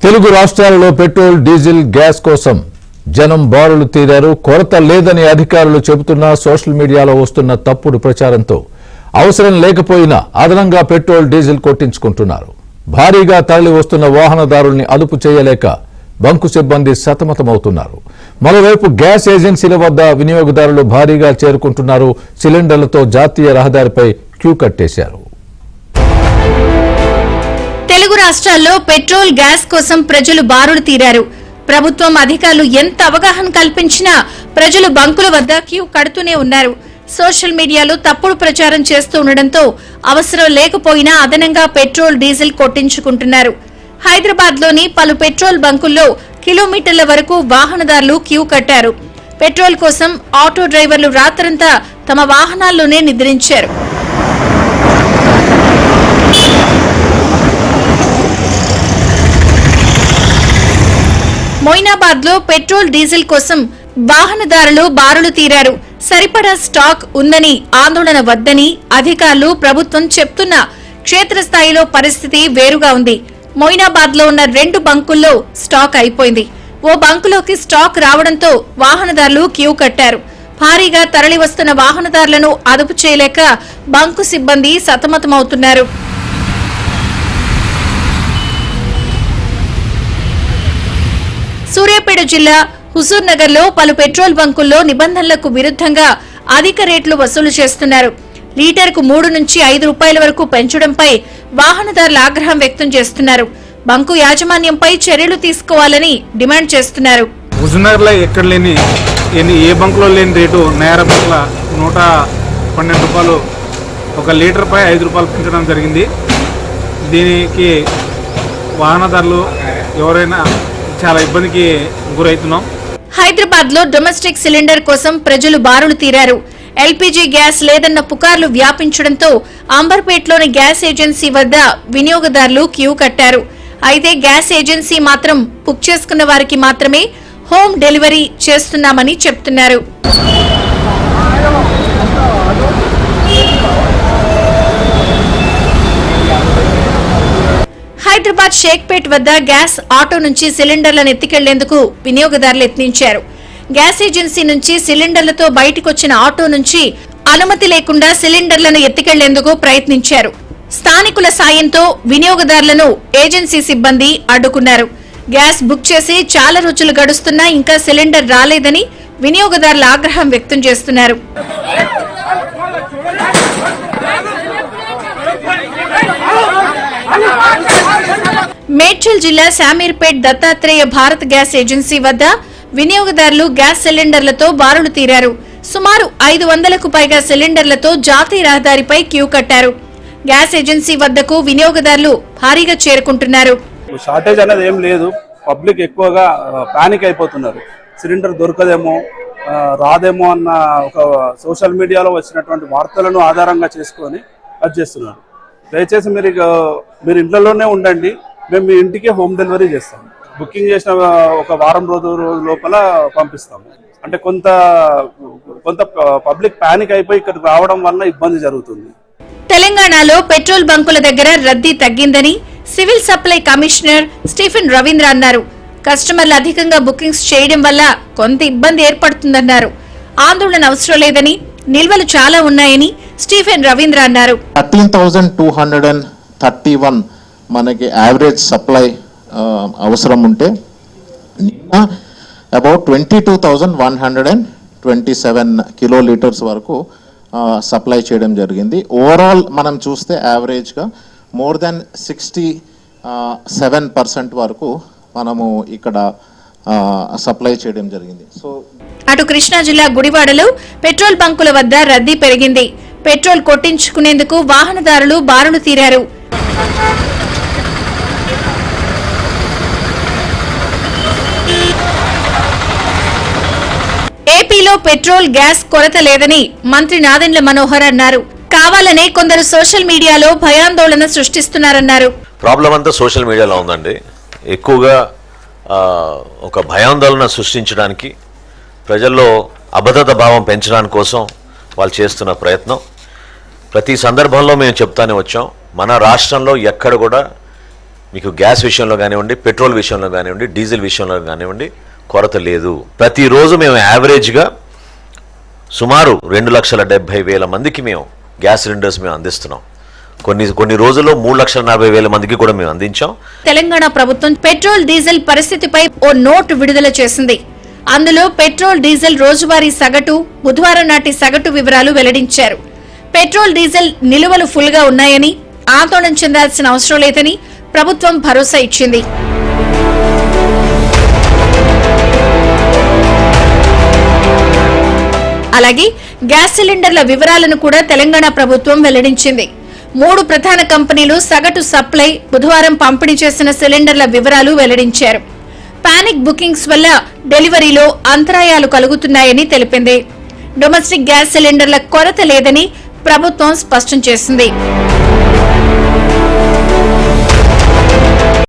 తెలుగు రాష్ట్రాలలో petrol diesel gas కోసం జనం బారులు తీరారు. కొరత లేదని అధికారులు చెబుతున్నా సోషల్ మీడియాలో వస్తున్న తప్పుడు ప్రచారంతో అవసరం లేకపోయినా అదనంగా పెట్రోల్ డీజిల్ కొట్టించుకుంటున్నారు. భారీగా తరలి వస్తున్న వాహనదారుల్ని అదుపు చేయలేక బంకు సిబ్బంది సతమతమవుతున్నారు. మరోవైపు గ్యాస్ ఏజెన్సీల వద్ద వినియోగదారులు భారీగా చేరుకుంటున్నారు. సిలిండర్లతో జాతీయ రహదారిపై క్యూ కట్టేశారు. తెలుగు రాష్ట్రాల్లో పెట్రోల్ గ్యాస్ కోసం ప్రజలు బారులు తీరారు. ప్రభుత్వం అధికారులు ఎంత అవగాహన కల్పించినా ప్రజలు బంకుల వద్ద క్యూ కడుతూనే ఉన్నారు. సోషల్ మీడియాలో తప్పుడు ప్రచారం చేస్తూ ఉండడంతో అవసరం లేకపోయినా అదనంగా పెట్రోల్ డీజిల్ కొట్టించుకుంటున్నారు. హైదరాబాద్ లోని పలు పెట్రోల్ బంకుల్లో కిలోమీటర్ల వరకు వాహనదారులు క్యూ కట్టారు. పెట్రోల్ కోసం ఆటో డ్రైవర్లు రాత్రంతా తమ వాహనాల్లోనే నిద్రించారు. మొయినాబాద్ లో పెట్రోల్ డీజిల్ కోసం వాహనదారులు బారులు తీరారు. సరిపడా స్టాక్ ఉందని ఆందోళన వద్దని అధికారులు ప్రభుత్వం చెప్తున్నా క్షేత్రస్థాయిలో పరిస్థితి వేరుగా ఉంది. మొయినాబాద్ లో ఉన్న 2 బంకుల్లో స్టాక్ అయిపోయింది. ఓ బంకులోకి స్టాక్ రావడంతో వాహనదారులు క్యూ కట్టారు. భారీగా తరలి వస్తున్న వాహనదారులను అదుపు చేయలేక బంకు సిబ్బంది సతమతమవుతున్నారు. సూర్యాపేట జిల్లా హుజూర్ నగర్ లో పలు పెట్రోల్ బంకుల్లో నిబంధనలకు విరుద్ధంగా అధిక రేట్లు వసూలు చేస్తున్నారు. లీటర్కు 3 నుంచి 5 రూపాయల వరకు పెంచడంపై వాహనదారులు ఆగ్రహం వ్యక్తం చేస్తున్నారు. బంకు యాజమాన్యంపై చర్యలు తీసుకోవాలని డిమాండ్ చేస్తున్నారు. హుజూర్ నగర్ లో ఎక్కడ లేని ఏ బంకులో లేని రేటు నేర బంకుల 112 రూపాయలు ఒక లీటర్ పై 5 రూపాయలు పెంచడం జరిగింది. దీనికి వాహనదారులు ఎవరైనా చాలా ఇబ్బందికి గురవుతున్నాం. హైదరాబాద్ లో డొమెస్టిక్ సిలిండర్ కోసం ప్రజలు బారులు తీరారు. ఎల్పీజీ గ్యాస్ లేదన్న పుకార్లు వ్యాపించడంతో అంబర్పేటలోని గ్యాస్ ఏజెన్సీ వద్ద వినియోగదారులు క్యూ కట్టారు. అయితే గ్యాస్ ఏజెన్సీ మాత్రం బుక్ చేసుకున్న వారికి మాత్రమే హోమ్ డెలివరీ చేస్తున్నామని చెప్తున్నారు. హైదరాబాద్ షేక్పేట్ వద్ద గ్యాస్ ఆటో నుంచి సిలిండర్లను ఎత్తికెళ్లేందుకు వినియోగదారులు యత్నించారు. గ్యాస్ ఏజెన్సీ నుంచి సిలిండర్లతో బయటకొచ్చిన ఆటో నుంచి అనుమతి లేకుండా సిలిండర్లను ఎత్తికెళ్లేందుకు ప్రయత్నించారు. స్థానికుల సాయంతో వినియోగదారులను ఏజెన్సీ సిబ్బంది అడ్డుకున్నారు. గ్యాస్ బుక్ చేసి చాలా రోజులు గడుస్తున్నా ఇంకా సిలిండర్ రాలేదని వినియోగదారులు ఆగ్రహం వ్యక్తం చేస్తున్నారు. మేడ్చల్ జిల్లా శామీర్పేట్ దత్తాత్రేయ భారత్ గ్యాస్ ఏజెన్సీ వద్ద వినియోగదారులు గ్యాస్ సిలిండర్లతో బారులు తీరారు. సుమారు 500కు పైగా సిలిండర్లతో జాతీయ రహదారిపై క్యూ కట్టారు. గ్యాస్ ఏజెన్సీ వద్దకు వినియోగదారులు భారీగా చేరుకుంటున్నారు. షార్టేజ్ అనేది ఏం లేదు. పబ్లిక్ ఎక్కువగా పానిక్ అయిపోతున్నారు. సిలిండర్ దొరకదేమో రాదేమో అన్న ఒక సోషల్ మీడియాలో వచ్చినటువంటి వార్తలను ఆధారంగా చేసుకొని అది చేస్తున్నారు. దయచేసి మీరు ఇంట్లోనే ఉండండి, మేము మీ ఇంటికి హోమ్ డెలివరీ చేస్తాం. బుకింగ్ చేసిన ఒక వారం రోజుల లోపల పంపిస్తాము. అంటే కొంత పబ్లిక్ పానిక్ అయిపోయి ఇక్కడ రావడం వల్ల ఇబ్బంది జరుగుతుంది. తెలంగాణలో పెట్రోల్ బంకుల దగ్గర రద్దీ తగ్గిందని civil supply commissioner Stephen Ravindra అన్నారు. కస్టమర్లు అధికంగా బుకింగ్స్ చేయడం వల్ల కొంత ఇబ్బంది ఏర్పడుతుందన్నారు. ఆందోళన అవసరం లేదని, నిల్వలు చాలా ఉన్నాయని స్టీఫెన్ రవీంద్ర అన్నారు. 13,231 మనకి యావరేజ్ సప్లై అవసరం ఉంటే నిన్న అబౌట్ 22,127 కిలోలీటర్స్ వరకు సప్లై చేయడం జరిగింది. ఓవరాల్ మనం చూస్తే యావరేజ్గా మోర్ దెన్ 67% వరకు మనము ఇక్కడ సప్లై చేయడం జరిగింది. సో అటు కృష్ణా జిల్లా గుడివాడలో పెట్రోల్ బంకుల వద్ద రద్దీ పెరిగింది. పెట్రోల్ కొట్టించుకునేందుకు వాహనదారులు బారులు తీరారు. ఏపీలో పెట్రోల్ గ్యాస్ కొరత లేదని మంత్రి నాదెండ్ల మనోహర్ అన్నారు. కావాలనే కొందరు సోషల్ మీడియాలో భయాందోళన సృష్టిస్తున్నారన్నారు. ప్రాబ్లం అంతా సోషల్ మీడియాలో ఉందండి. ఎక్కువగా ఒక భయాందోళన సృష్టించడానికి, ప్రజల్లో అభద్రత భావం పెంచడానికి కోసం వాళ్ళు చేస్తున్న ప్రయత్నం. ప్రతి సందర్భంలో మేము చెప్తానే వచ్చాం, మన రాష్ట్రంలో ఎక్కడ కూడా మీకు గ్యాస్ విషయంలో కానివ్వండి, పెట్రోల్ విషయంలో కానివ్వండి, డీజిల్ విషయంలో కానివ్వండి కొరత లేదు. ప్రతిరోజు మేము యావరేజ్గా సుమారు 2,70,000 మందికి మేము గ్యాస్ సిలిండర్స్ మేము అందిస్తున్నాం. కొన్ని రోజుల్లో 3,40,000 మందికి కూడా మేము అందించాం. తెలంగాణ ప్రభుత్వం పెట్రోల్ డీజిల్ పరిస్థితిపై ఓ నోటు విడుదల చేసింది. అందులో పెట్రోల్ డీజిల్ రోజువారీ సగటు, బుధవారం నాటి సగటు వివరాలు వెల్లడించారు. పెట్రోల్ డీజిల్ నిలువలు ఫుల్ గా ఉన్నాయని, ఆందోళన చెందాల్సిన అవసరం లేదని ప్రభుత్వం భరోసా ఇచ్చింది. అలాగే గ్యాస్ సిలిండర్ల వివరాలను కూడా తెలంగాణ ప్రభుత్వం వెల్లడించింది. 3 ప్రధాన కంపెనీలు సగటు సప్లై, బుధవారం పంపిణీ చేసిన సిలిండర్ల వివరాలు వెల్లడించారు. పానిక్ బుకింగ్స్ వల్ల డెలివరీలో అంతరాయాలు కలుగుతున్నాయని తెలిపింది. డొమెస్టిక్ గ్యాస్ సిలిండర్ల కొరత లేదని ప్రభుత్వం స్పష్టం చేసింది.